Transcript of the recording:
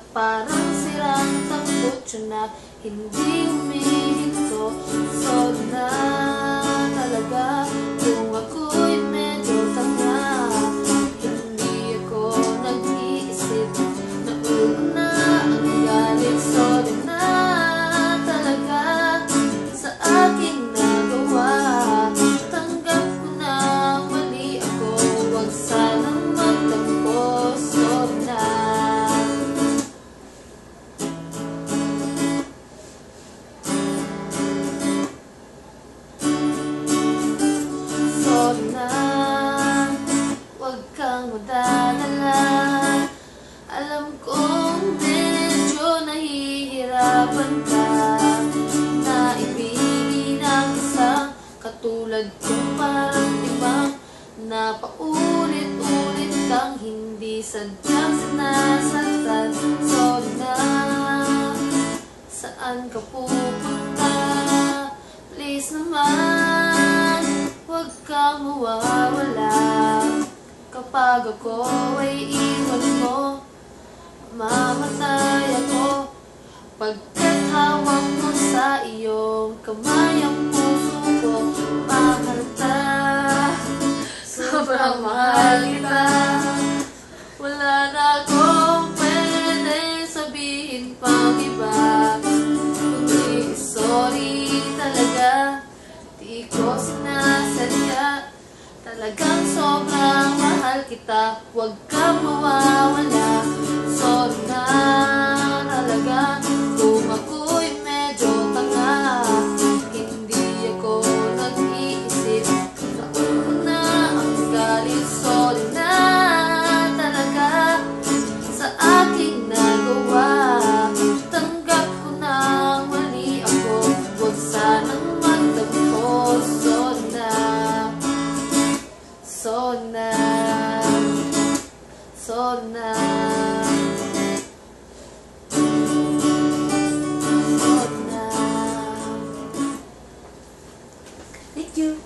Parang sirang tambutso na hindi humihinto. Sorry na talaga kung ako'y medyo tanga. Hindi ako nag-iisip na una ang galit. Sorry na talaga sa aking nagawa. Tanggap ko na mali ako, wag sanang magtampo. Sorry na. Sorry na, wag kang madadala. Alam kong medyo nahihirapan ka na ibigin ang isang katulad kong parang timang na paulit-ulit kang hindi sadyang sinasaktan. Sorry na, saan ka pupunta? Please naman, huwag kang mawawala. Kapag ako ay iwan mo, mamatay ako. Pagkat hawak mo sa iyong kamay ang puso ko, mahal ka, sobrang mahal kita. Wala na akong pwede sabihin pang iba, kundi sorry talaga. Di ko sinasadya, talagang sobrang mahal kita. Huwag kang mawawala. Sorry na talaga kung ako'y medyo tanga. Hindi ako nag-iisip na una ang galit. Sorry na talaga sa aking nagawa. Tanggap ko na mali ako, huwag sanang magtampo. Sorry na, sorry na, sorry na, sorry na. Thank you.